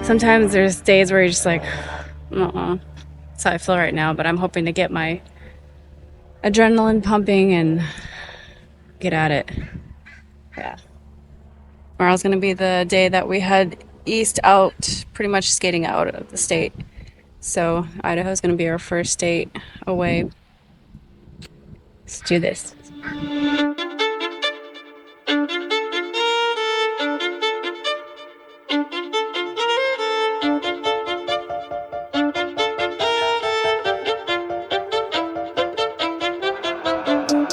sometimes there's days where you're just like, that's how I feel right now, but I'm hoping to get my adrenaline pumping and get at it. Yeah. Tomorrow's gonna be the day that we head east out, pretty much skating out of the state. So Idaho's gonna be our first state away. Let's do this.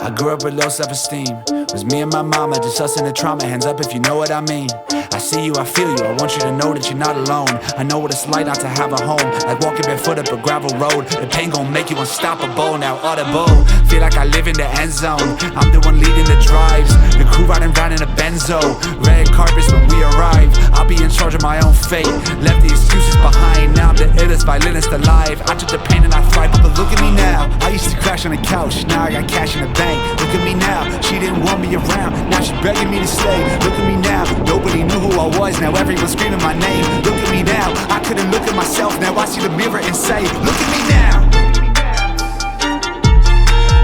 I grew up with low self-esteem. It was me and my mama, just us in the trauma. Hands up if you know what I mean. I see you, I feel you, I want you to know that you're not alone. I know what it's like not to have a home, like walking barefoot up a gravel road. The pain gon' make you unstoppable, now audible. Feel like I live in the end zone, I'm the one leading the drives. The crew riding round in a benzo, red carpets when we arrive. I'll be in charge of my own fate, left the excuses behind. Now I'm the illest violinist alive. I took the pain and I thrive, but look at me now. I used to crash on the couch, now I got cash in the bank. Look at me now, she didn't want me around, now she's begging me to stay. Look at me now, nobody knew who I was, now everyone's screaming my name. Look at me now, I couldn't look at myself, now I see the mirror and say, look at me now.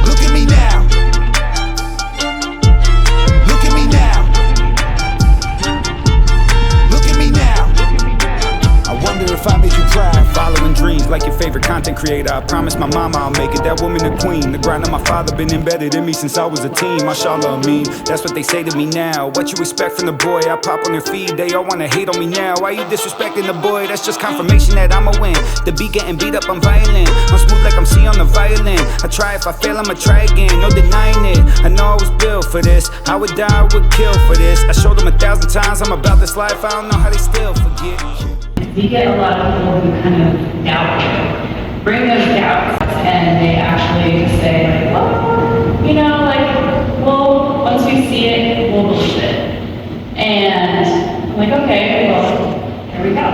Look at me now. Look at me now. Look at me now. I wonder if I made you proud. Following dreams like your favorite content creator. I promise my mama I'll make it, that woman the queen. The grind of my father been embedded in me since I was a teen. Mashallah, I mean, that's what they say to me now. What you expect from the boy? I pop on their feed, they all wanna hate on me now. Why you disrespecting the boy? That's just confirmation that I'ma win. The beat getting beat up, I'm violent. I'm smooth like I'm C on the violin. I try, if I fail, I'ma try again, no denying it. I know I was built for this, I would die, I would kill for this. I showed them 1,000 times I'm about this life, I don't know how they still forget. You get a lot of people who kind of doubt you, bring those doubts, and they actually say, like, well, you know, like, well, once we see it, we'll believe it. And I'm like, okay, well, here we go.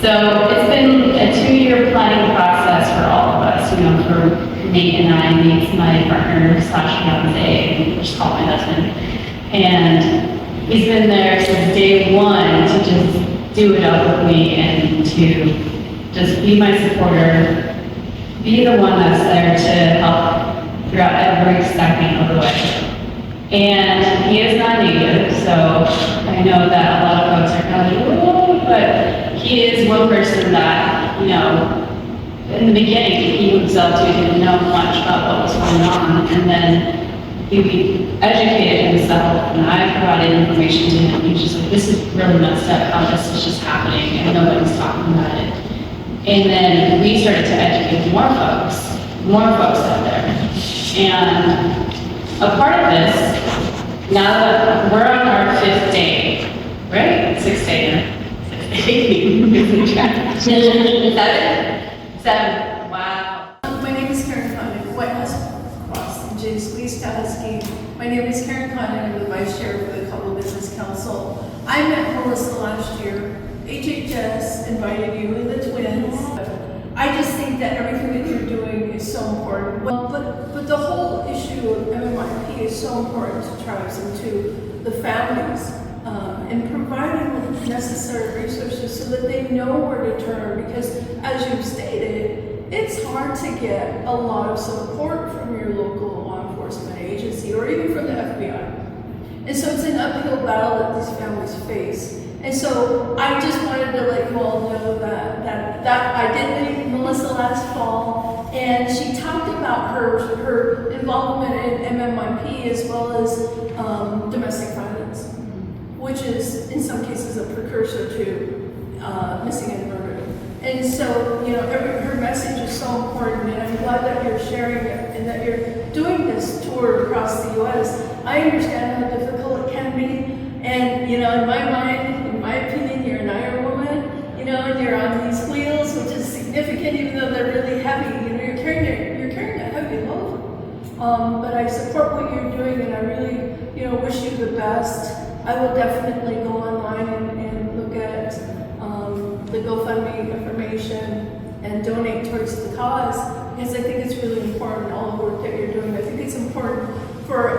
So it's been a 2-year planning process for all of us, you know, for Nate and I. Nate's my partner slash fiance, and just call my husband. And he's been there since day one to just do it up with me and to just be my supporter, be the one that's there to help throughout every second of the way. And he is not native, so I know that a lot of folks are kind of like, oh, but he is one person that, you know, in the beginning, he himself didn't know much about what was going on, and then he educated himself, and I provided information to him. He was just like, this is really messed up how this is just happening, and nobody's talking about it. And then we started to educate more folks out there. And a part of this, now that we're on our 5th day, right? 6th day. 7. Wow. My name is Karen Condon, White House Cross, and J. Squeeze Skeet. My name is Karen Condon, I'm the Vice Chair for the Couple Business Council. I met Melissa last year. HHS invited you and the twins. I just think that everything that you're doing is so important. But the whole issue of MMIP is so important to tribes and to the families, and providing the necessary resources so that they know where to turn, because as you've stated, it's hard to get a lot of support from your local law enforcement agency or even from the FBI. And so it's an uphill battle that these families face. And so I just wanted to let you all know that I did meet Melissa last fall, and she talked about her involvement in MMIP as well as domestic violence, which is in some cases a precursor to missing and murder. And so, you know, her message is so important, and I'm glad that you're sharing it and that you're doing this tour across the U.S. I understand how difficult it can be, and, you know, in my mind, in my opinion, you're an Iron Woman, you know, and you're on these wheels, which is significant even though they're really heavy. You know, you're carrying a heavy load. But I support what you're doing, and I really, you know, wish you the best. I will definitely go online and look at the GoFundMe information and donate towards the cause, because I think it's really important, all the work that you're doing. I think it's important for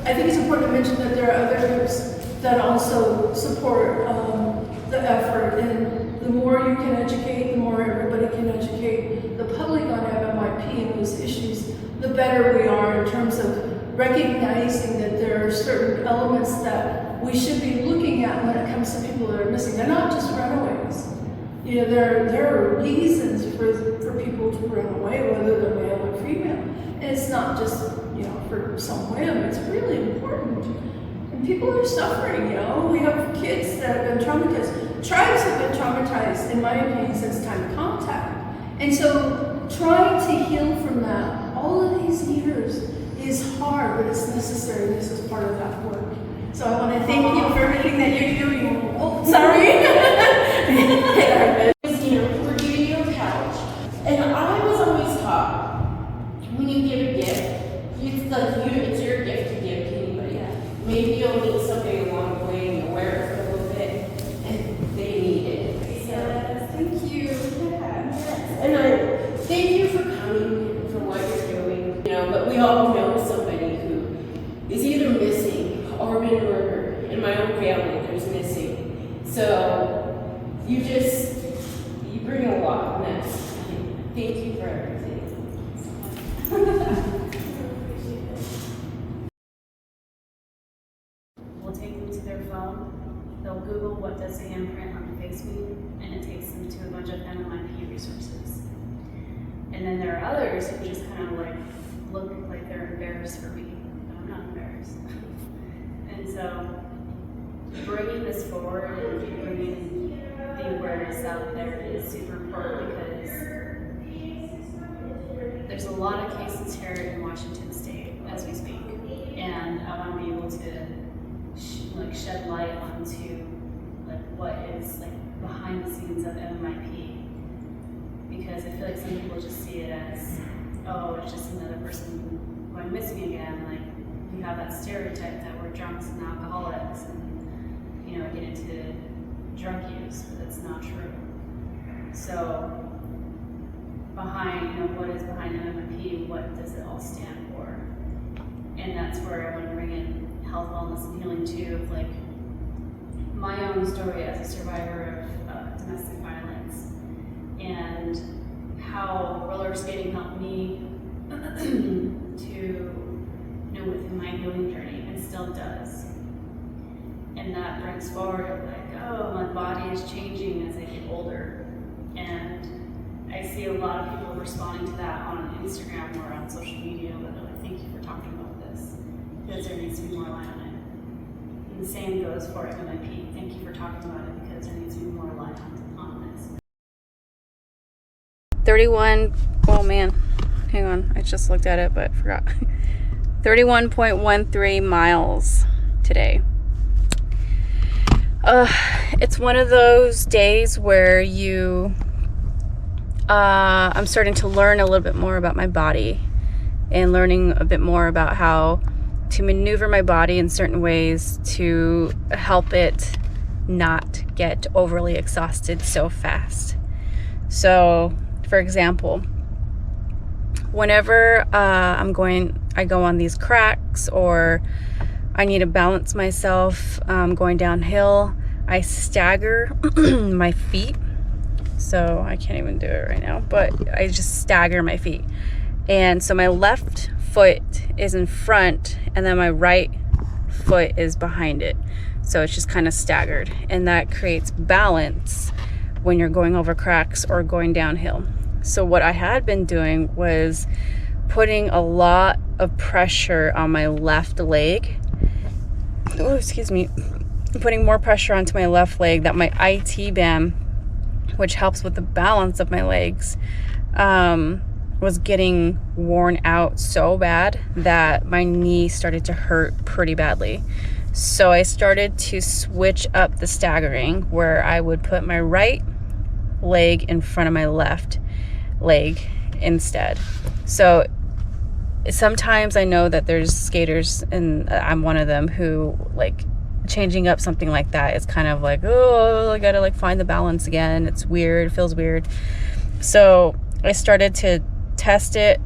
I think it's important to mention that there are other groups that also support the effort, and the more you can educate, the more everybody can educate the public on MMIP and those issues, the better we are in terms of recognizing that there are certain elements that we should be looking at when it comes to people that are missing. They're not just runaways. You know, there are reasons for people to run away, whether they're male or female. And it's not just, you know, for some whim. It's really important. And people are suffering, you know. We have kids that have been traumatized. Tribes have been traumatized, in my opinion, since time of contact. And so trying to heal from that all of these years is hard, but it's necessary. This is part of that work. So I want to thank you for everything that you're doing. Oh, sorry. We're giving you a couch, and I was always taught when you give a gift, it's your gift to give to anybody. Yeah. Maybe you'll need something along the way, and you'll wear it for a little bit, and they need it. So, yes, thank you. Yeah. Yes. And I thank you for coming, for what you're doing. You know, but we all know somebody who is either missing or been murdered. In my own family, there's missing. So you bring a lot, and that's, thank you for everything. We'll take them to their phone, they'll Google what does the handprint on the face mean, and it takes them to a bunch of MMIP resources. And then there are others who just kind of like look like they're embarrassed for me, but I'm not embarrassed. And so bringing this forward and bringing the awareness out there is super important, because there's a lot of cases here in Washington State as we speak, and I want to be able to shed light onto like what is like behind the scenes of MMIP, because I feel like some people just see it as, oh, it's just another person going missing again. Like you have that stereotype that we're drunks and alcoholics and, you know, get into drug use, but that's not true. So behind, you know, what is behind MMIP, what does it all stand for? And that's where I want to bring in health, wellness, and healing too, of like my own story as a survivor of domestic violence, and how roller skating helped me to, you know, within my healing journey, and still does. And that brings forward like, oh, my body is changing as I get older. And I see a lot of people responding to that on Instagram or on social media, where they're like, thank you for talking about this, because there needs to be more light on it. And the same goes for MMIP. Thank you for talking about it, because there needs to be more light on this. 31, oh man, hang on, I just looked at it but forgot. 31.13 miles today. It's one of those days where I'm starting to learn a little bit more about my body, and learning a bit more about how to maneuver my body in certain ways to help it not get overly exhausted so fast. So, for example, whenever I go on these cracks, or I need to balance myself going downhill, I stagger my feet. So I can't even do it right now, but I just stagger my feet. And so my left foot is in front, and then my right foot is behind it. So it's just kind of staggered, and that creates balance when you're going over cracks or going downhill. So what I had been doing was putting a lot of pressure on my left leg. Oh, excuse me. Putting more pressure onto my left leg, that my IT band, which helps with the balance of my legs, was getting worn out so bad that my knee started to hurt pretty badly. So I started to switch up the staggering, where I would put my right leg in front of my left leg instead. So sometimes I know that there's skaters, and I'm one of them, who like changing up something like that is kind of like, oh, I gotta like find the balance again. It's weird, it feels weird. So I started to test it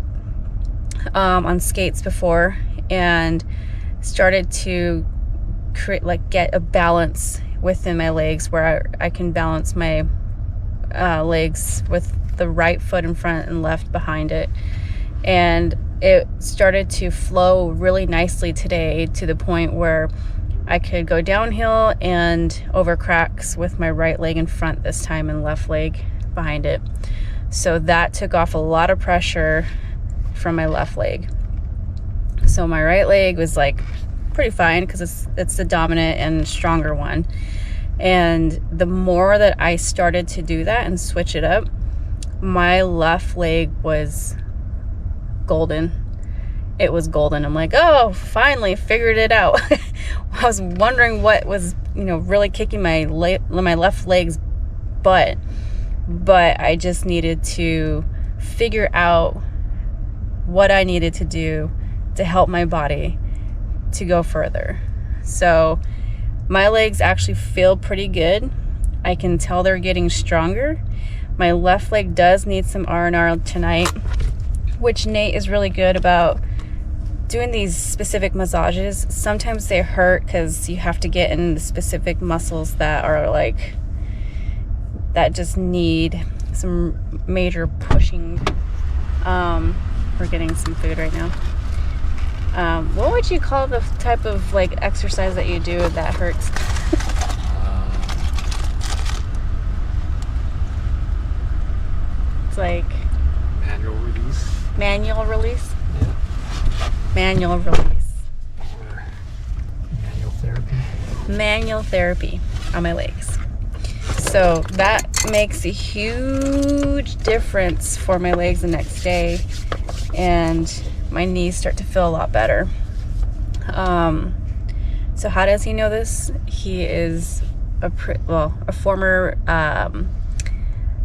on skates before, and started to get a balance within my legs where I can balance my legs with the right foot in front and left behind it. And it started to flow really nicely today, to the point where I could go downhill and over cracks with my right leg in front this time and left leg behind it. So that took off a lot of pressure from my left leg. So my right leg was like pretty fine because it's the dominant and stronger one. And the more that I started to do that and switch it up, my left leg was golden. It was golden. I'm like, oh, finally figured it out. I was wondering what was, really kicking my left leg's butt, but I just needed to figure out what I needed to do to help my body to go further. So my legs actually feel pretty good. I can tell they're getting stronger. My left leg does need some R&R tonight, which Nate is really good about doing these specific massages. Sometimes they hurt because you have to get in the specific muscles that are like, that just need some major pushing. We're getting some food right now. What would you call the type of like exercise that you do that hurts? It's like manual release. Manual release? Yeah. Manual release. Or manual therapy. Manual therapy on my legs. So that makes a huge difference for my legs the next day, and my knees start to feel a lot better. So how does he know this? He is a former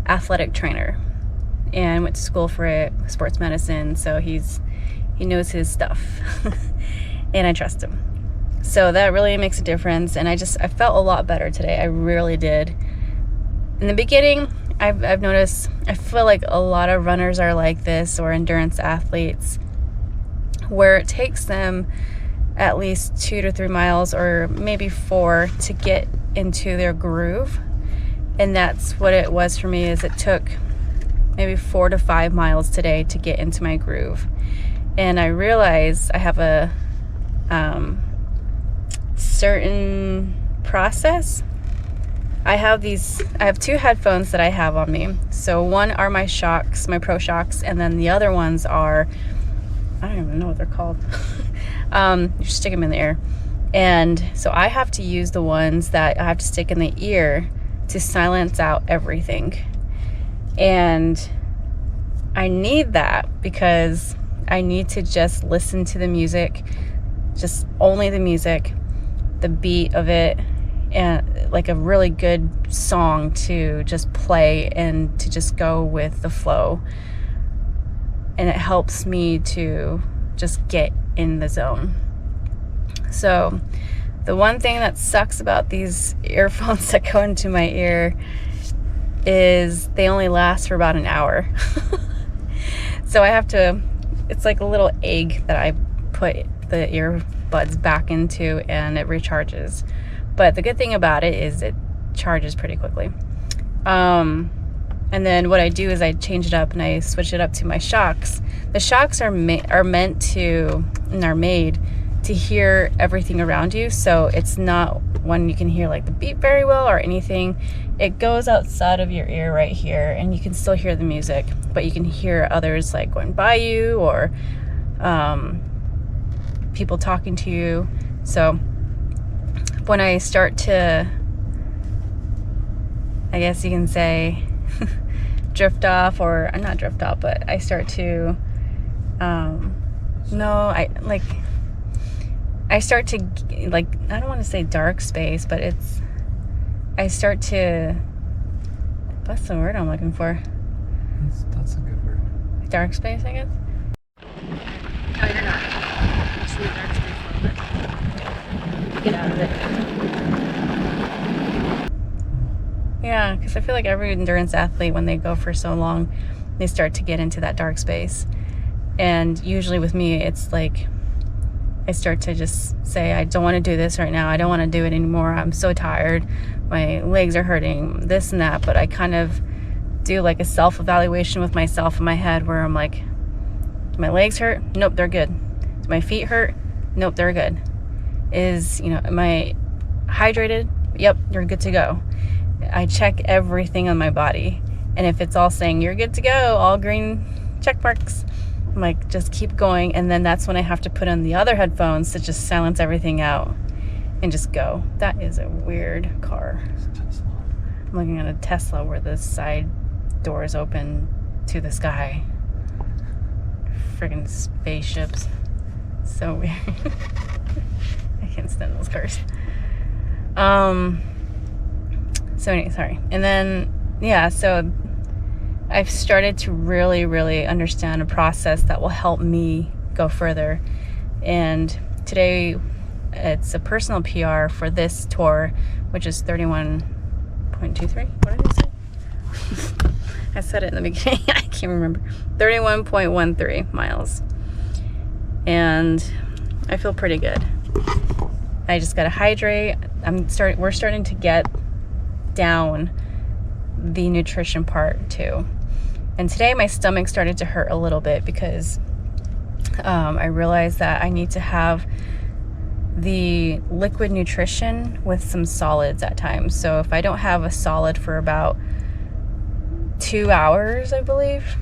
athletic trainer and went to school for it, sports medicine. So he knows his stuff, and I trust him. So that really makes a difference. And I felt a lot better today. I really did. In the beginning, I've noticed, I feel like a lot of runners are like this, or endurance athletes, where it takes them at least 2 to 3 miles, or maybe 4, to get into their groove. And that's what it was for me, is it took maybe 4 to 5 miles today to get into my groove. And I realized I have a certain process. I have 2 headphones that I have on me. So one are my shocks, my Pro Shocks, and then the other ones are, I don't even know what they're called. You just stick them in the ear. And so I have to use the ones that I have to stick in the ear to silence out everything. And I need that because I need to just listen to the music, just only the music, the beat of it, and like a really good song to just play and to just go with the flow. And it helps me to just get in the zone. So the one thing that sucks about these earphones that go into my ear is they only last for about an hour. So I have to, it's like a little egg that I put the earbuds back into, and it recharges. But the good thing about it is it charges pretty quickly. And then what I do is I change it up and I switch it up to my shocks. The shocks are meant to, and are made to hear everything around you. So it's not one you can hear like the beat very well or anything. It goes outside of your ear right here, and you can still hear the music, but you can hear others like going by you, or people talking to you. So when I start to, I guess you can say, drift off, or not drift off, but I start to, I start to, like, I don't want to say dark space, but I start to, what's the word I'm looking for? That's a good word. Dark space, I guess? No, you're not. I'm just in the dark space a little bit. Get out of it. Yeah, because I feel like every endurance athlete, when they go for so long, they start to get into that dark space. And usually with me, it's like, I start to just say, I don't want to do this right now. I don't want to do it anymore. I'm so tired. My legs are hurting, this and that. But I kind of do like a self-evaluation with myself in my head where I'm like, do my legs hurt? Nope, they're good. Do my feet hurt? Nope, they're good. Am I hydrated? Yep, you're good to go. I check everything on my body. And if it's all saying you're good to go, all green check marks, I'm like, just keep going. And then that's when I have to put on the other headphones to just silence everything out and just go. That is a weird car. I'm looking at a Tesla where the side doors open to the sky. Friggin' spaceships. So weird. I can't stand those cars. So anyway, sorry. And then, yeah, so I've started to really, really understand a process that will help me go further. And today it's a personal PR for this tour, which is 31.23. What did I say? I said it in the beginning. I can't remember. 31.13 miles. And I feel pretty good. I just gotta hydrate. We're starting to get down the nutrition part too. And today my stomach started to hurt a little bit because I realized that I need to have the liquid nutrition with some solids at times. So if I don't have a solid for about 2 hours, I believe,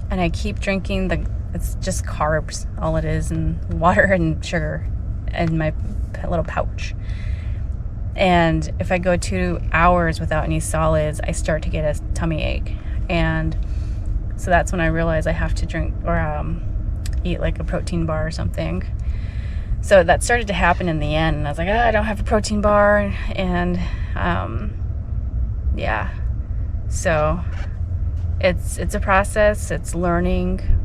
and I keep drinking it's just carbs, all it is, and water and sugar in my little pouch. And if I go 2 hours without any solids, I start to get a tummy ache. And so that's when I realize I have to drink or eat like a protein bar or something. So that started to happen in the end. And I was like, I don't have a protein bar. And yeah. So it's a process. It's learning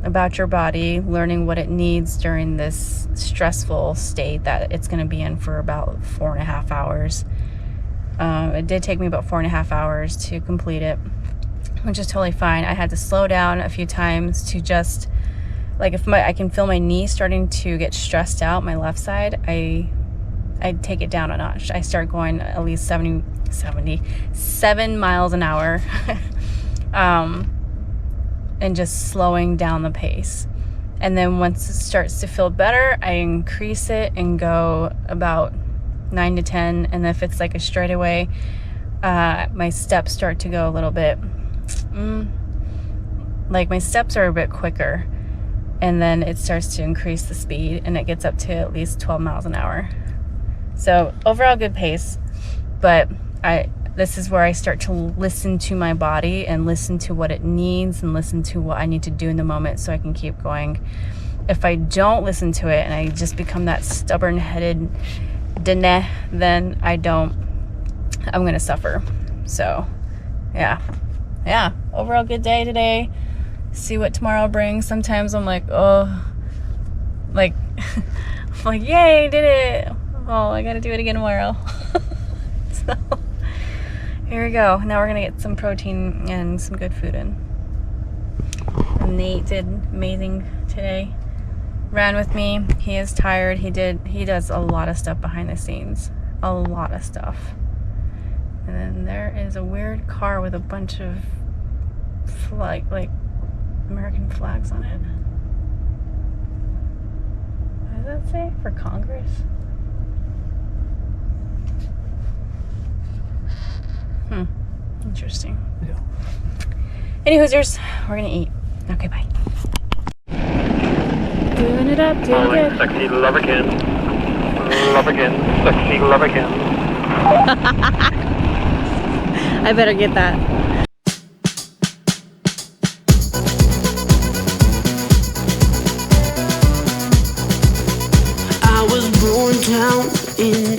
about your body, learning what it needs during this stressful state that it's going to be in for about 4.5 hours. It did take me about 4.5 hours to complete it, which is totally fine. I had to slow down a few times to just, like, if I can feel my knee starting to get stressed out, my left side, I take it down a notch. I start going at least 7 miles an hour. And just slowing down the pace. And then once it starts to feel better, I increase it and go about 9 to 10. And if it's like a straightaway, my steps start to go a little bit, like my steps are a bit quicker. And then it starts to increase the speed and it gets up to at least 12 miles an hour. So overall good pace, but this is where I start to listen to my body and listen to what it needs and listen to what I need to do in the moment so I can keep going. If I don't listen to it and I just become that stubborn-headed then I'm going to suffer. So, yeah. Overall good day today. See what tomorrow brings. Sometimes I'm like, like, yay, did it. Oh, I got to do it again tomorrow. So here we go. Now we're gonna get some protein and some good food in. And Nate did amazing today. Ran with me. He is tired. He does a lot of stuff behind the scenes. A lot of stuff. And then there is a weird car with a bunch of like American flags on it. What does that say? For Congress? Interesting. Yeah. Any Hoosiers, we're gonna eat. Okay, bye. Doing it up, doing it. Sexy love again. Love again. Sexy love again. I better get that. I was born down in